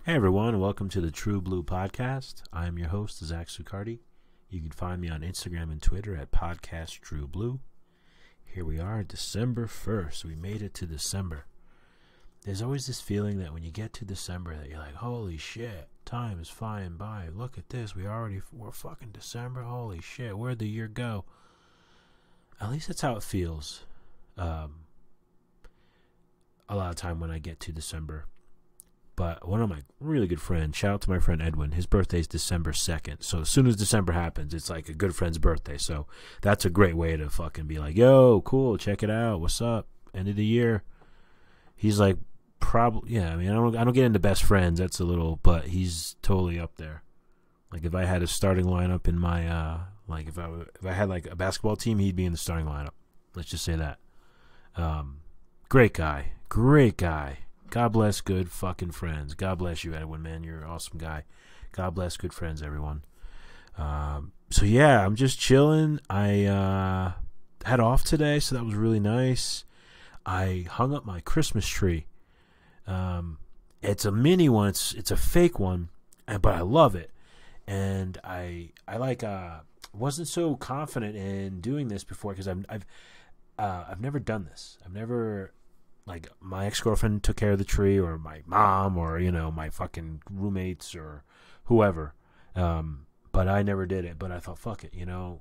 Hey everyone, welcome to the True Blue Podcast. I am your host, Zach Succardi. You can find me on Instagram and Twitter at Podcast True Blue. Here we are, December 1st. We made it to December. There's always this feeling that when you get to December that you're like, holy shit, time is flying by. Look at this, we're fucking December. Holy shit, where'd the year go? At least that's how it feels. A lot of time when I get to December. But one of my really good friends, shout out to my friend Edwin, his birthday is December 2nd. So as soon as December happens, it's like a good friend's birthday. So that's a great way to fucking be like, yo, cool, check it out. What's up? End of the year. He's like, probably, yeah, I mean, I don't get into best friends. That's a little, but he's totally up there. Like if I had a starting lineup in my, like if I had like a basketball team, he'd be in the starting lineup. Let's just say that. Great guy. God bless good fucking friends. God bless you, Edwin, man. You're an awesome guy. God bless good friends, everyone. So, yeah, I'm just chilling. I had off today, so that was really nice. I hung up my Christmas tree. It's a mini one. It's a fake one, but I love it. And I wasn't so confident in doing this before because I've never done this. I've never... Like, my ex-girlfriend took care of the tree, or my mom, or, you know, my fucking roommates, or whoever. But I never did it. But I thought, fuck it, you know.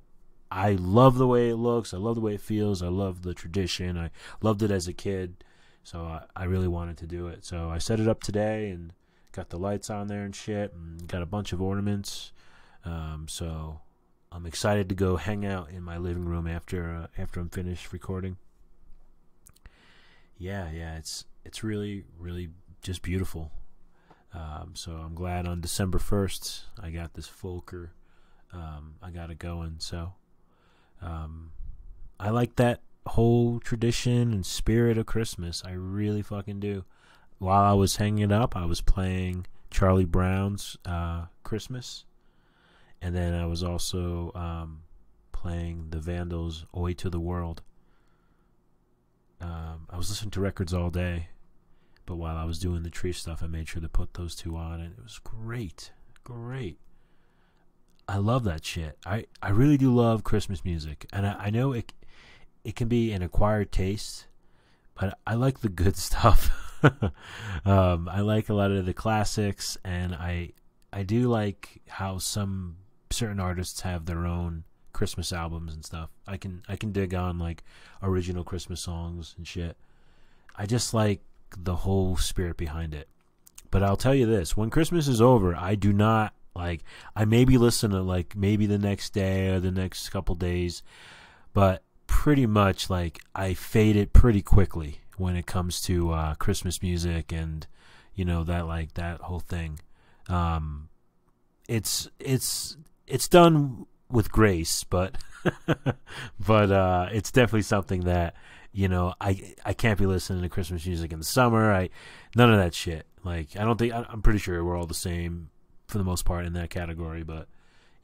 I love the way it looks. I love the way it feels. I love the tradition. I loved it as a kid. So I really wanted to do it. So I set it up today and got the lights on there and shit. And got a bunch of ornaments. So I'm excited to go hang out in my living room after I'm finished recording. Yeah, it's really, really just beautiful. So I'm glad on December 1st I got this Folker. I got it going. So I like that whole tradition and spirit of Christmas. I really fucking do. While I was hanging it up, I was playing Charlie Brown's Christmas. And then I was also playing the Vandals' Oi to the World. I was listening to records all day, but while I was doing the tree stuff, I made sure to put those two on, and it was great. I love that shit. I really do love Christmas music, and I know it can be an acquired taste, but I like the good stuff. I like a lot of the classics, and I do like how some certain artists have their own Christmas albums and stuff. I can dig on like original Christmas songs and shit. I just like the whole spirit behind it. But I'll tell you this, when Christmas is over, I do not like, I maybe listen to like maybe the next day or the next couple days, but pretty much like I fade it pretty quickly when it comes to Christmas music and you know that whole thing. It's done with grace, but it's definitely something that, you know, I can't be listening to Christmas music in the summer. None of that shit. Like, I'm pretty sure we're all the same for the most part in that category, but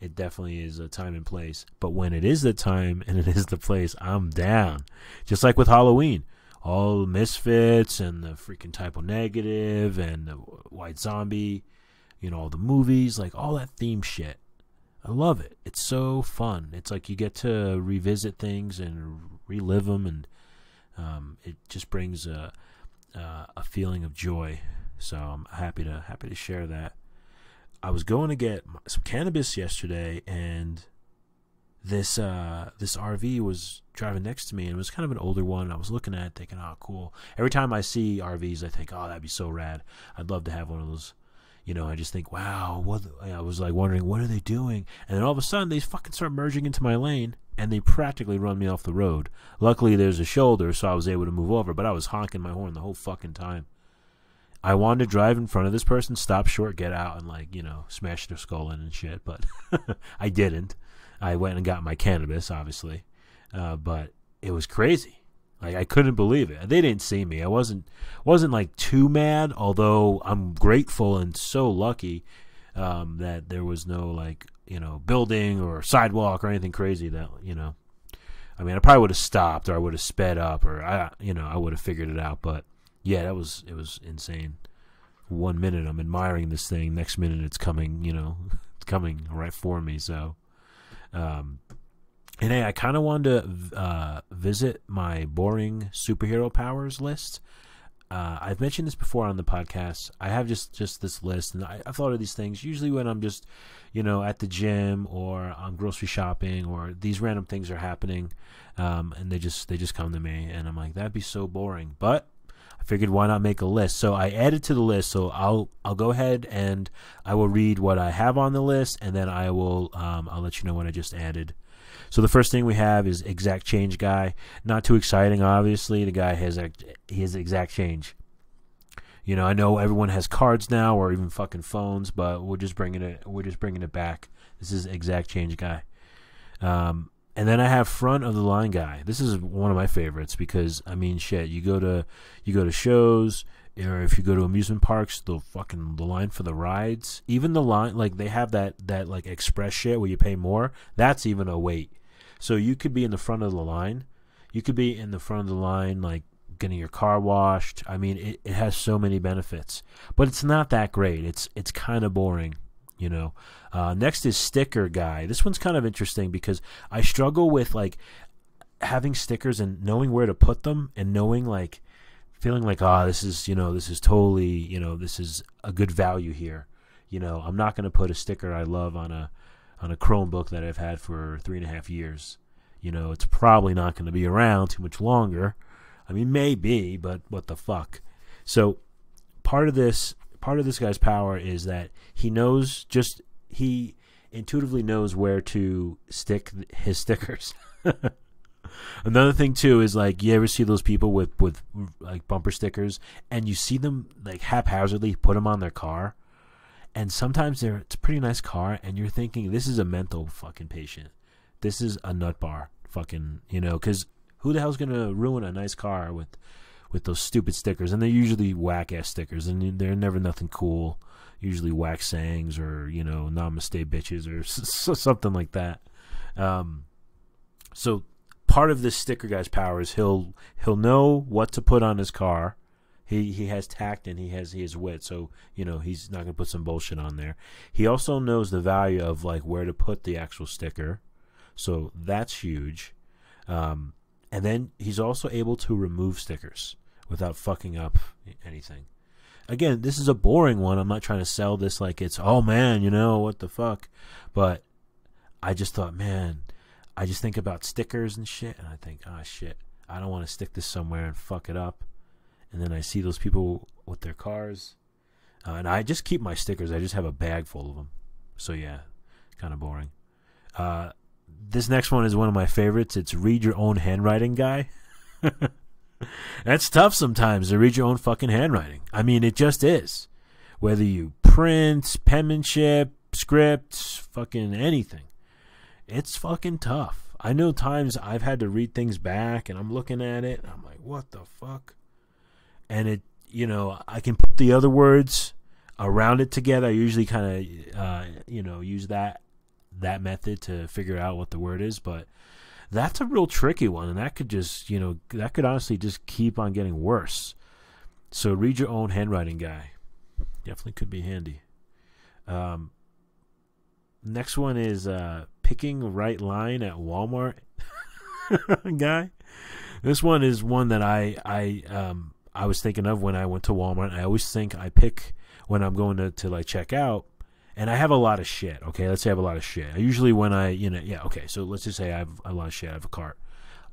it definitely is a time and place. But when it is the time and it is the place, I'm down. Just like with Halloween, all the Misfits and the freaking Typo Negative and the White Zombie, you know, all the movies, like all that theme shit. I love it. It's so fun. It's like you get to revisit things and relive them, and it just brings a feeling of joy. So I'm happy to share that. I was going to get some cannabis yesterday, and this RV was driving next to me, and it was kind of an older one. I was looking at it thinking, oh, cool. Every time I see RVs, I think, oh, that'd be so rad. I'd love to have one of those. You know, I just think, wow, I was like wondering, what are they doing? And then all of a sudden, they fucking start merging into my lane, and they practically run me off the road. Luckily, there's a shoulder, so I was able to move over, but I was honking my horn the whole fucking time. I wanted to drive in front of this person, stop short, get out, and, like, you know, smash their skull in and shit, but I didn't. I went and got my cannabis, obviously, but it was crazy. Like, I couldn't believe it. They didn't see me. I wasn't like too mad, although I'm grateful and so lucky that there was no, like, you know, building or sidewalk or anything crazy that, you know. I mean, I probably would have stopped, or I would have sped up, or I would have figured it out. But yeah, it was insane. 1 minute I'm admiring this thing, next minute it's coming, it's coming right for me. So, and hey, I kind of wanted to visit my boring superhero powers list. I've mentioned this before on the podcast. I have just this list, and I've thought of these things usually when I'm just, at the gym or I'm grocery shopping or these random things are happening, and they just come to me, and I'm like, that'd be so boring. But I figured, why not make a list? So I added to the list. So I'll go ahead and I will read what I have on the list, and then I'll let you know what I just added. So the first thing we have is exact change guy. Not too exciting, obviously. The guy has exact change. I know everyone has cards now or even fucking phones, but we're just bringing it back. This is exact change guy. And then I have front of the line guy. This is one of my favorites because shit. You go to shows, or if you go to amusement parks, the line for the rides, even the line, like they have that like express shit where you pay more. That's even a wait. So you could be in the front of the line. You could be in the front of the line, like getting your car washed. It has so many benefits, but it's not that great. It's kind of boring, Next is sticker guy. This one's kind of interesting because I struggle with like having stickers and knowing where to put them and knowing like feeling like, this is totally, this is a good value here. I'm not going to put a sticker I love on a Chromebook that I've had for 3.5 years. It's probably not going to be around too much longer. Maybe, but what the fuck? So part of this guy's power is that he intuitively knows where to stick his stickers. Another thing too is like, you ever see those people with like bumper stickers and you see them like haphazardly put them on their car, and sometimes it's a pretty nice car and you're thinking, this is a mental fucking patient. This is a nut bar fucking, because who the hell's gonna ruin a nice car with those stupid stickers? And they're usually whack ass stickers, and they're never nothing cool. Usually whack sayings or namaste bitches or something like that. So part of this sticker guy's power is he'll know what to put on his car. He has tact and he has wit, so he's not gonna put some bullshit on there. He also knows the value of like where to put the actual sticker, so that's huge. And then he's also able to remove stickers without fucking up anything. Again, this is a boring one. I'm not trying to sell this like it's, oh man, what the fuck. But I just thought, man, I just think about stickers and shit, and I think, shit, I don't want to stick this somewhere and fuck it up. And then I see those people with their cars. And I just keep my stickers. I just have a bag full of them. So yeah, kind of boring. This next one is one of my favorites. It's read your own handwriting guy. That's tough sometimes to read your own fucking handwriting. It just is. Whether you print, penmanship, scripts, fucking anything. It's fucking tough. I know times I've had to read things back and I'm looking at it and I'm like, what the fuck? And it, I can put the other words around it together. I usually kind of, use that method to figure out what the word is, but that's a real tricky one, and that could just, that could honestly just keep on getting worse. So read your own handwriting guy. Definitely could be handy. Next one is picking right line at Walmart guy. This one is one that I was thinking of when I went to Walmart. I always think I pick when I'm going to like check out. And I have a lot of shit, okay? Let's say I have a lot of shit. I usually when okay, so let's just say I have a lot of shit. I have a cart.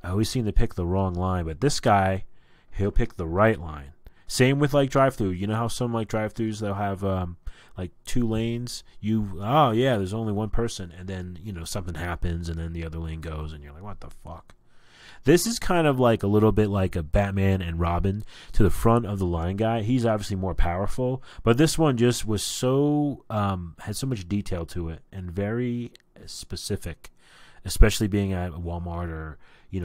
I always seem to pick the wrong line, but this guy, he'll pick the right line. Same with like drive-through. You know how some like drive-throughs, they'll have like 2 lanes? There's only one person, and then, something happens, and then the other lane goes, and you're like, what the fuck? This is kind of like a little bit like a Batman and Robin to the front of the line guy. He's obviously more powerful, but this one just was so had so much detail to it and very specific, especially being at Walmart or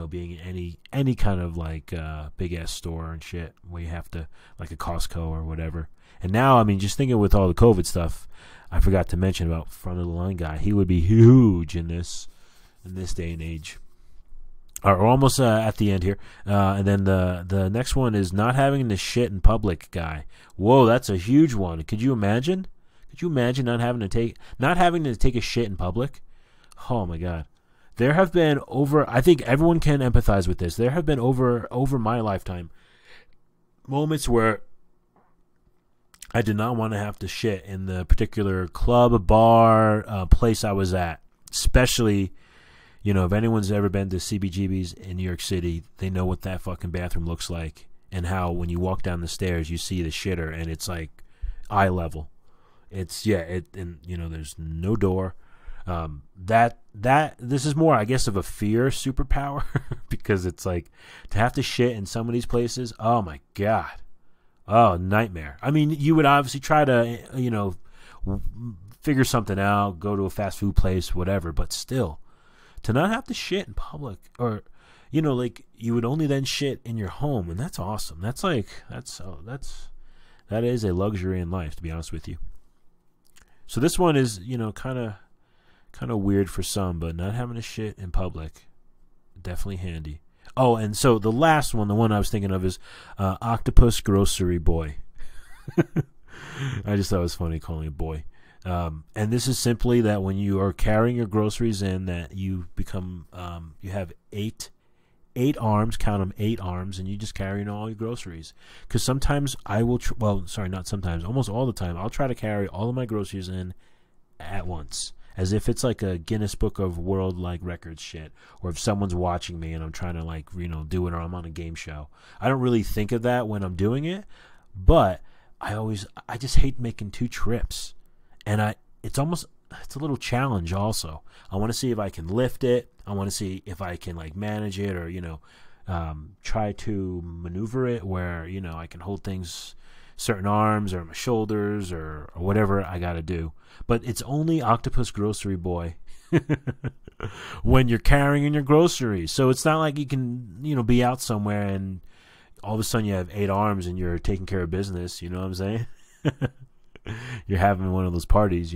being in any kind of like big ass store and shit where you have to, like a Costco or whatever. And now, just thinking with all the COVID stuff, I forgot to mention about front of the line guy. He would be huge in this day and age. We're almost at the end here. And then the next one is not having to shit in public, guy. Whoa, that's a huge one. Could you imagine? Could you imagine not having to take a shit in public? Oh my God. There have been I think everyone can empathize with this. There have been over my lifetime moments where I did not want to have to shit in the particular club, bar, place I was at. Especially, if anyone's ever been to CBGB's in New York City, they know what that fucking bathroom looks like, and how when you walk down the stairs, you see the shitter, and it's like eye level. There's no door. This is more, I guess, of a fear superpower because it's like to have to shit in some of these places. Oh my God. Oh, nightmare. I mean, you would obviously try to, figure something out, go to a fast food place, whatever, but still to not have to shit in public, or, like you would only then shit in your home. And that's awesome. That is a luxury in life, to be honest with you. So this one is, kind of weird for some, but not having to shit in public, definitely handy. Oh, and so the last one, the one I was thinking of is Octopus Grocery Boy. I just thought it was funny calling it boy. And this is simply that when you are carrying your groceries in, that you become, you have eight arms, count them, 8 arms, and you just carry in all your groceries. Because sometimes I will, not sometimes, almost all the time, I'll try to carry all of my groceries in at once, as if it's like a Guinness Book of World Records shit, or if someone's watching me and I'm trying to do it, or I'm on a game show. I don't really think of that when I'm doing it, but I just hate making 2 trips, and it's a little challenge also. I want to see if I can lift it. I want to see if I can manage it, or try to maneuver it where I can hold things, certain arms or my shoulders or whatever I got to do. But it's only Octopus Grocery Boy when you're carrying in your groceries. So it's not like you can be out somewhere and all of a sudden you have 8 arms and you're taking care of business. You know what I'm saying? You're having one of those parties,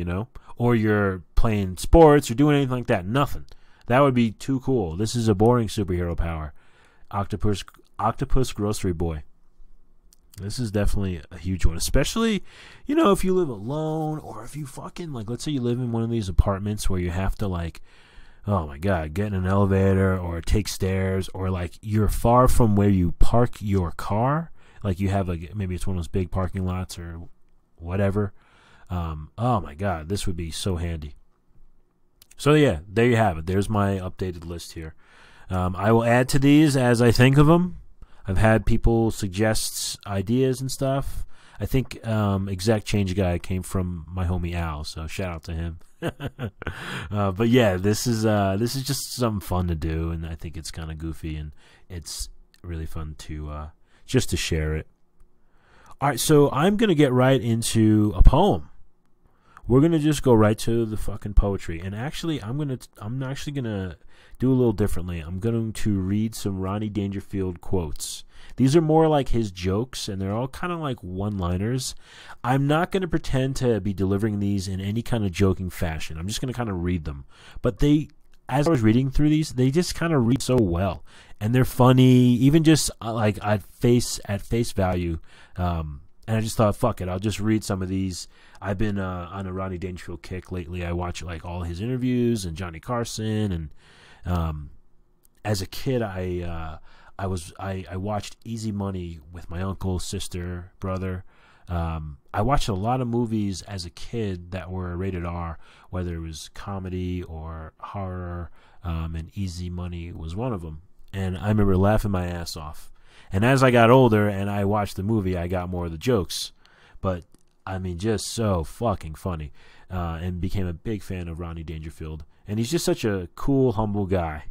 or you're playing sports or doing anything like that. Nothing. That would be too cool. This is a boring superhero power. Octopus Grocery Boy. This is definitely a huge one, especially, if you live alone, or if you fucking, let's say you live in one of these apartments where you have to, oh my God, get in an elevator or take stairs, or you're far from where you park your car. You have maybe it's one of those big parking lots or whatever. Oh my God, this would be so handy. So yeah, there you have it. There's my updated list here. I will add to these as I think of them. I've had people suggest ideas and stuff. I think Exact Change Guy came from my homie Al, so shout out to him. But yeah, this is just something fun to do, and I think it's kind of goofy, and it's really fun to just to share it. All right, so I'm gonna get right into a poem. We're gonna just go right to the fucking poetry, and actually, I'm actually gonna do a little differently. I'm going to read some Rodney Dangerfield quotes. These are more like his jokes, and they're all kind of like one-liners. I'm not going to pretend to be delivering these in any kind of joking fashion. I'm just going to kind of read them. But as I was reading through these, they just kind of read so well, and they're funny, even just at face value. And I just thought, fuck it, I'll just read some of these. I've been on a Rodney Dangerfield kick lately. I watch all his interviews and Johnny Carson, and as a kid, I watched Easy Money with my uncle, sister, brother. I watched a lot of movies as a kid that were rated R, whether it was comedy or horror, and Easy Money was one of them. And I remember laughing my ass off. And as I got older and I watched the movie, I got more of the jokes. But, just so fucking funny. And became a big fan of Rodney Dangerfield. And he's just such a cool, humble guy.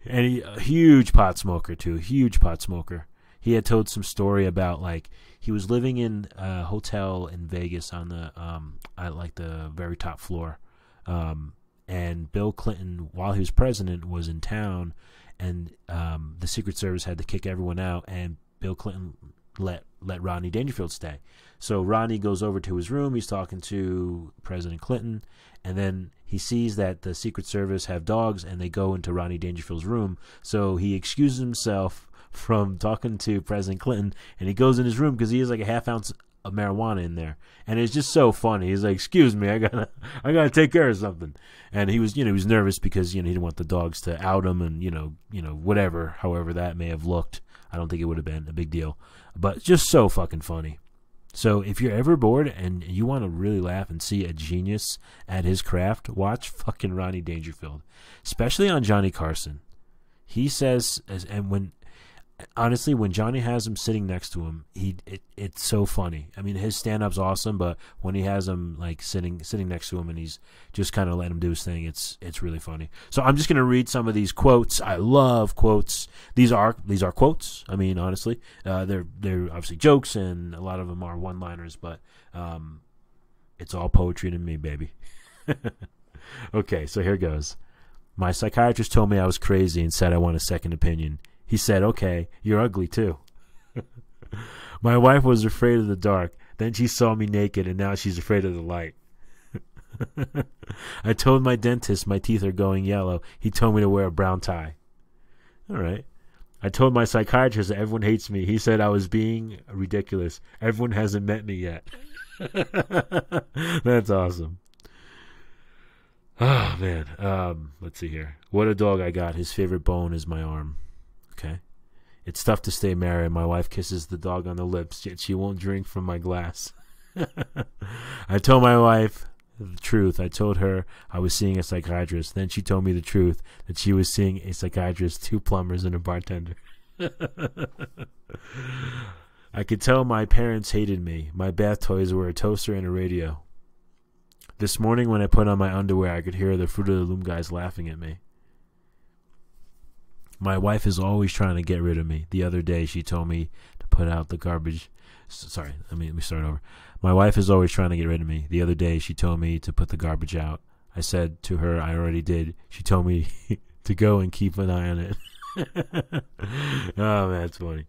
And a huge pot smoker, too. Huge pot smoker. He had told some story about, he was living in a hotel in Vegas on the, at the very top floor. And Bill Clinton, while he was president, was in town. And the Secret Service had to kick everyone out. And Bill Clinton let Rodney Dangerfield stay. So Rodney goes over to his room. He's talking to President Clinton, and then he sees that the Secret Service have dogs, and they go into Rodney Dangerfield's room. So he excuses himself from talking to President Clinton, and he goes in his room because he has like a half ounce of marijuana in there, and it's just so funny. He's like, "Excuse me, I gotta take care of something," and he was nervous because he didn't want the dogs to out him, and whatever, however that may have looked. I don't think it would have been a big deal, but just so fucking funny. So if you're ever bored and you want to really laugh and see a genius at his craft, watch fucking Rodney Dangerfield, especially on Johnny Carson. He says, honestly, when Johnny has him sitting next to him, it's so funny. I mean, his stand-up's awesome, but when he has him like sitting next to him and he's just kind of letting him do his thing, it's really funny. So I'm just gonna read some of these quotes. I love quotes. These are quotes. I mean, honestly, they're obviously jokes, and a lot of them are one-liners, but it's all poetry to me, baby. Okay, so here goes. My psychiatrist told me I was crazy and said I want a second opinion. He said, "Okay, you're ugly too." My wife was afraid of the dark. Then she saw me naked, and now she's afraid of the light. I told my dentist my teeth are going yellow. He told me to wear a brown tie. All right. I told my psychiatrist that everyone hates me. He said I was being ridiculous. Everyone hasn't met me yet. That's awesome. Oh, man. Let's see here. What a dog I got. His favorite bone is my arm. Okay. It's tough to stay married. My wife kisses the dog on the lips, yet she won't drink from my glass. I told my wife the truth. I told her I was seeing a psychiatrist. Then she told me the truth, that she was seeing a psychiatrist, 2 plumbers, and a bartender. I could tell my parents hated me. My bath toys were a toaster and a radio. This morning when I put on my underwear, I could hear the Fruit of the Loom guys laughing at me. My wife is always trying to get rid of me. The other day, she told me to put out the garbage. Sorry, let me start over. My wife is always trying to get rid of me. The other day, she told me to put the garbage out. I said to her, I already did. She told me to go and keep an eye on it. Oh, man, that's funny.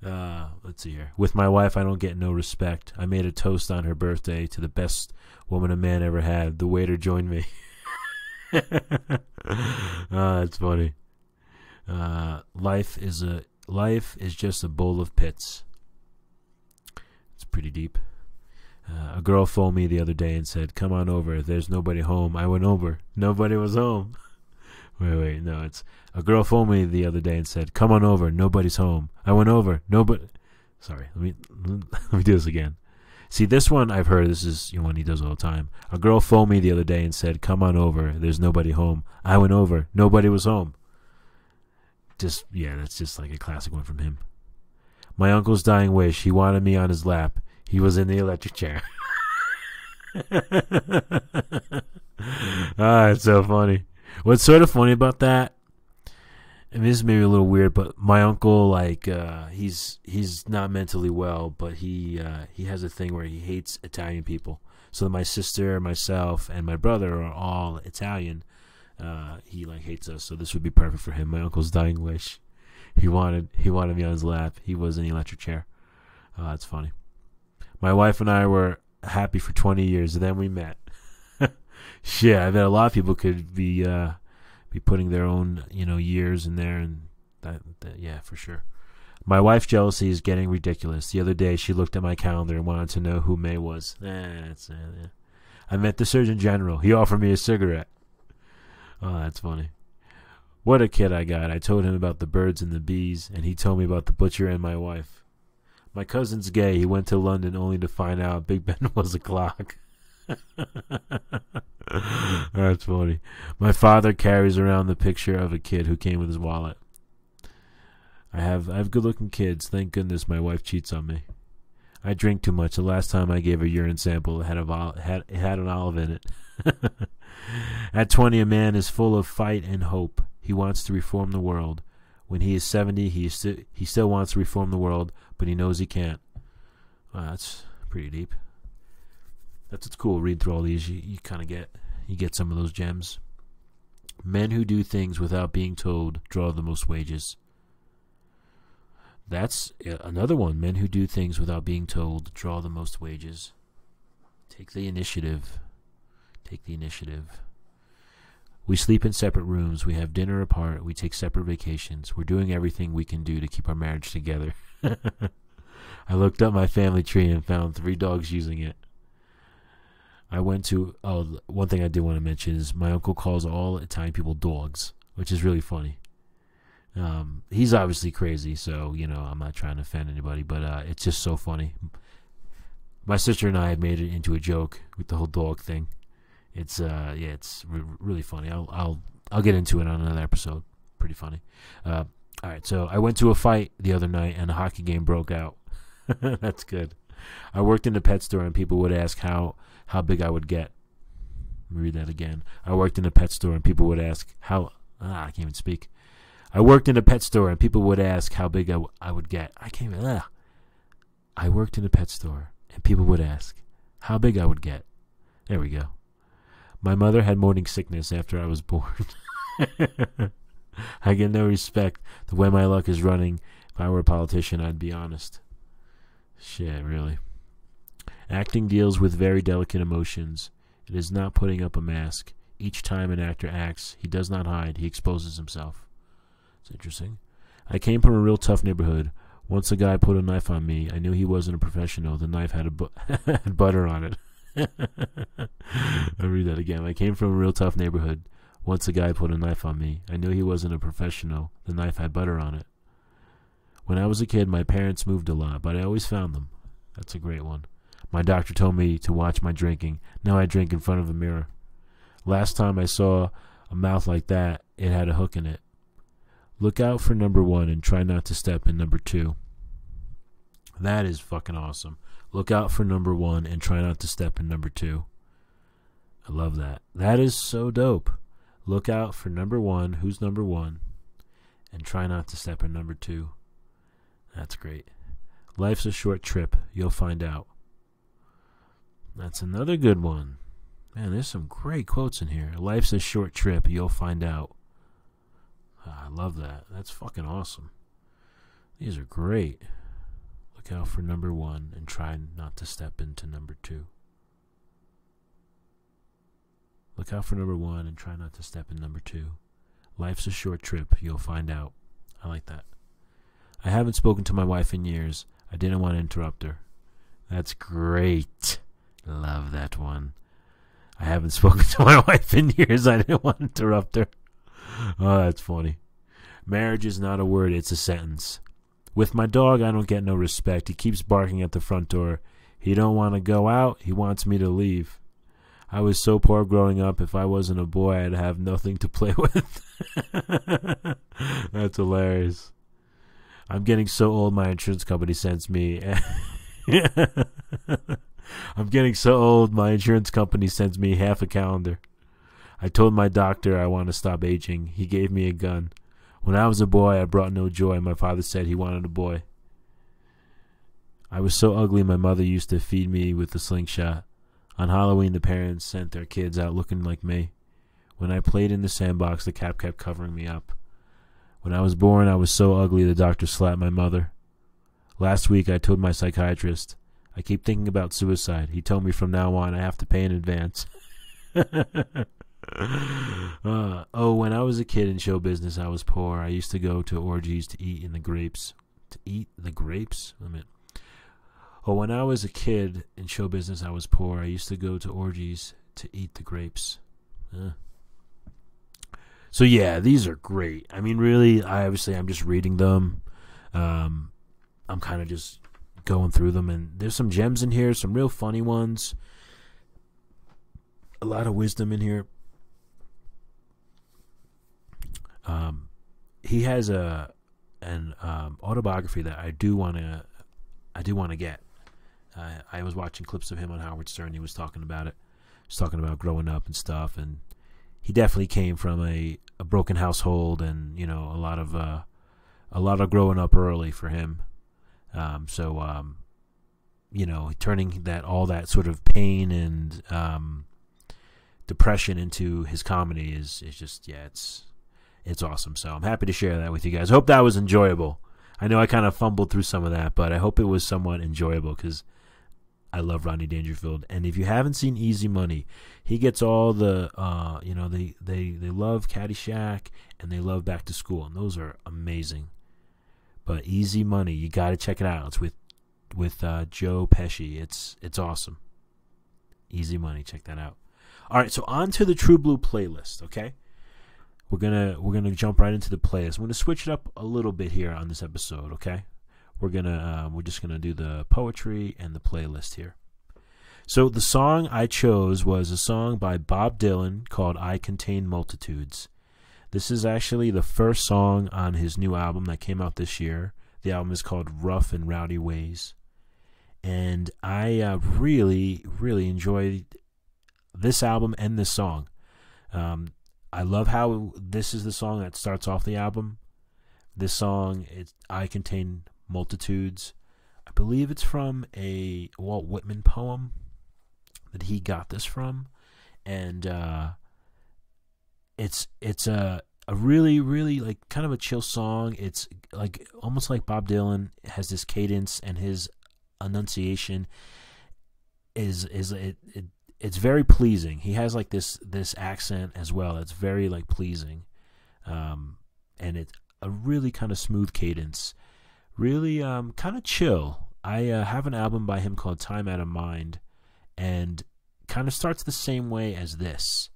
Let's see here. With my wife, I don't get no respect. I made a toast on her birthday to the best woman a man ever had. The waiter joined me. Oh, that's funny. Life is just a bowl of pits. It's pretty deep. A girl phoned me the other day and said, "Come on over. There's nobody home." I went over. Nobody was home. Wait. No, it's a girl phoned me the other day and said, "Come on over. Nobody's home." I went over. Nobody. Sorry. Let me do this again. See, this one I've heard. This is one he does all the time. A girl phoned me the other day and said, "Come on over. There's nobody home." I went over. Nobody was home. That's just like a classic one from him. My uncle's dying wish. He wanted me on his lap. He was in the electric chair. It's so funny. What's sort of funny about that, and this is maybe a little weird, but my uncle, he's not mentally well, but he has a thing where he hates Italian people. So my sister, myself, and my brother are all Italian. He hates us, so this would be perfect for him. My uncle's dying wish. He wanted me on his lap. He was in the electric chair. That's funny. My wife and I were happy for 20 years, and then we met. Shit, I bet a lot of people could be putting their own years in there, and that yeah, for sure. My wife's jealousy is getting ridiculous. The other day, she looked at my calendar and wanted to know who May was. I met the Surgeon General. He offered me a cigarette. Oh, that's funny. What a kid I got. I told him about the birds and the bees, and he told me about the butcher and my wife. My cousin's gay. He went to London only to find out Big Ben was a clock. That's funny. My father carries around the picture of a kid who came with his wallet. I have good-looking kids. Thank goodness my wife cheats on me. I drink too much. The last time I gave a urine sample, it had an olive in it. At 20, a man is full of fight and hope. He wants to reform the world. When he is 70, he still wants to reform the world, but he knows he can't. Wow, that's pretty deep. That's what's cool. Read through all these, you kind of get some of those gems. Men who do things without being told draw the most wages. That's another one. Men who do things without being told draw the most wages. Take the initiative. Take the initiative. We sleep in separate rooms. We have dinner apart. We take separate vacations. We're doing everything we can do to keep our marriage together. I looked up my family tree and found 3 dogs using it. I went to... Oh, one thing I did want to mention is my uncle calls all Italian people dogs, which is really funny. He's obviously crazy, so, you know, I'm not trying to offend anybody, but it's just so funny. My sister and I have made it into a joke with the whole dog thing. It's it's really funny. I'll get into it on another episode. Pretty funny. All right, so I went to a fight the other night and a hockey game broke out. That's good. I worked in a pet store and people would ask how big I would get. Let me read that again. I worked in a pet store and people would ask how... I can't even speak. I worked in a pet store and people would ask how big I would get. I can't even... I worked in a pet store and people would ask how big I would get. There we go. My mother had morning sickness after I was born. I get no respect. The way my luck is running, if I were a politician, I'd be honest. Shit, really. Acting deals with very delicate emotions. It is not putting up a mask. Each time an actor acts, he does not hide. He exposes himself. It's interesting. I came from a real tough neighborhood. Once a guy put a knife on me. I knew he wasn't a professional. The knife had had butter on it. I'll read that again. I came from a real tough neighborhood. Once a guy put a knife on me. I knew he wasn't a professional. The knife had butter on it. When I was a kid, my parents moved a lot, but I always found them. That's a great one. My doctor told me to watch my drinking. Now I drink in front of a mirror. Last time I saw a mouth like that, it had a hook in it. Look out for number 1 and try not to step in number 2. That is fucking awesome. Look out for number 1 and try not to step in number 2. I love that. That is so dope. Look out for number 1, who's number 1, and try not to step in number 2. That's great. Life's a short trip. You'll find out. That's another good one. Man, there's some great quotes in here. Life's a short trip. You'll find out. I love that. That's fucking awesome. These are great. Look out for number 1 and try not to step into number 2. Look out for number 1 and try not to step in number 2. Life's a short trip. You'll find out. I like that. I haven't spoken to my wife in years. I didn't want to interrupt her. That's great. Love that one. I haven't spoken to my wife in years. I didn't want to interrupt her. Oh, that's funny. Marriage is not a word, it's a sentence. With my dog, I don't get no respect. He keeps barking at the front door. He don't want to go out. He wants me to leave. I was so poor growing up. If I wasn't a boy, I'd have nothing to play with. That's hilarious. I'm getting so old, my insurance company sends me... I'm getting so old, my insurance company sends me half a calendar. I told my doctor I want to stop aging. He gave me a gun. When I was a boy, I brought no joy. My father said he wanted a boy. I was so ugly, my mother used to feed me with a slingshot. On Halloween, the parents sent their kids out looking like me. When I played in the sandbox, the cap kept covering me up. When I was born, I was so ugly, the doctor slapped my mother. Last week, I told my psychiatrist, I keep thinking about suicide. He told me from now on I have to pay in advance. When I was a kid in show business, I was poor. I used to go to orgies to eat in the grapes. To eat the grapes? When I was a kid in show business, I was poor. I used to go to orgies to eat the grapes. So yeah, these are great. I mean, really, I'm just reading them. I'm kind of just going through them, and there's some gems in here, some real funny ones. A lot of wisdom in here. He has an autobiography that I do want to get. I was watching clips of him on Howard Stern. He was talking about it. He was talking about growing up and stuff, and he definitely came from a broken household, and you know, a lot of growing up early for him. You know, turning all that sort of pain and depression into his comedy is just, yeah, it's awesome. So I'm happy to share that with you guys. Hope that was enjoyable. I know I kind of fumbled through some of that, but I hope it was somewhat enjoyable because I love Rodney Dangerfield. And if you haven't seen Easy Money, he gets all the, they love Caddyshack and they love Back to School, and those are amazing. But Easy Money, you got to check it out. It's with Joe Pesci. It's awesome. Easy Money, check that out. All right, so on to the True Blue playlist. Okay, we're gonna jump right into the playlist. I'm gonna switch it up a little bit here on this episode. Okay, we're just gonna do the poetry and the playlist here. So the song I chose was a song by Bob Dylan called "I Contain Multitudes." This is actually the first song on his new album that came out this year. The album is called Rough and Rowdy Ways. And I really, really enjoyed this album and this song. I love how this is the song that starts off the album. This song, I Contain Multitudes. I believe it's from a Walt Whitman poem that he got this from. And it's a really, really like kind of a chill song. It's like almost like Bob Dylan has this cadence, and his enunciation it's very pleasing. He has like this accent as well that's very like pleasing, and it's a really kind of smooth cadence, really kind of chill. I have an album by him called Time Out of Mind, and kind of starts the same way as this,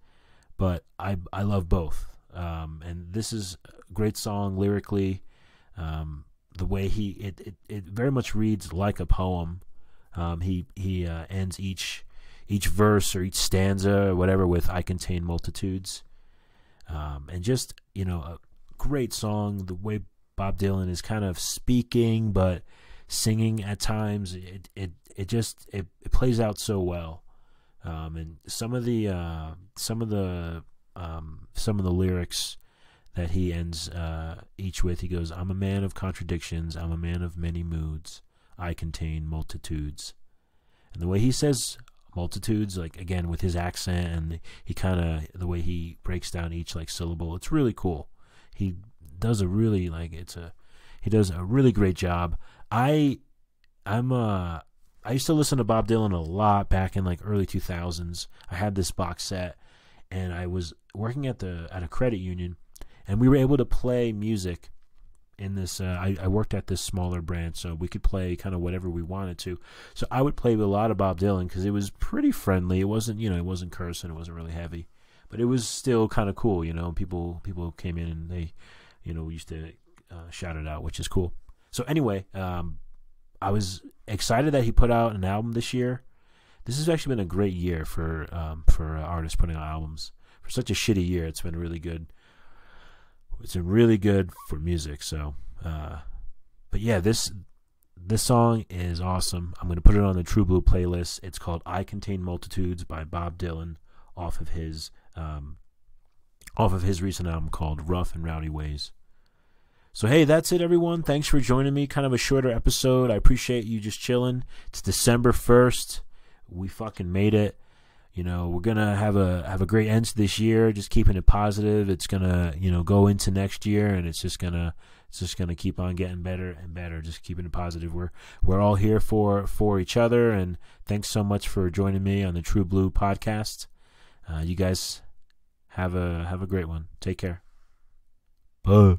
but I love both. And this is a great song lyrically. The way it very much reads like a poem. He ends each verse or each stanza or whatever with "I contain multitudes," and just a great song. The way Bob Dylan is kind of speaking but singing at times, it plays out so well. And some of the lyrics that he ends each with, he goes, "I'm a man of contradictions, I'm a man of many moods, I contain multitudes." And the way he says multitudes, like again with his accent, and he kind of the way he breaks down each like syllable, it's really cool. He does a really great job. I used to listen to Bob Dylan a lot back in like early 2000s. I had this box set, and I was working at a credit union, and we were able to play music in this. I worked at this smaller branch, so we could play kind of whatever we wanted to. So I would play a lot of Bob Dylan because it was pretty friendly. It wasn't, it wasn't cursing. It wasn't really heavy, but it was still kind of cool. People came in and they, we used to shout it out, which is cool. So anyway, I was excited that he put out an album this year. This has actually been a great year for artists putting out albums. For such a shitty year, it's been really good. It's been really good for music. So, but yeah, this song is awesome. I'm gonna put it on the True Blue playlist. It's called "I Contain Multitudes" by Bob Dylan, off of his recent album called Rough and Rowdy Ways. So hey, that's it, everyone. Thanks for joining me. Kind of a shorter episode. I appreciate you just chilling. It's December 1st. We fucking made it. We're gonna have a great end to this year. Just keeping it positive. It's gonna go into next year, and it's just gonna keep on getting better and better. Just keeping it positive. We're all here for each other, and thanks so much for joining me on the True Blue podcast. You guys have a great one. Take care. Bye.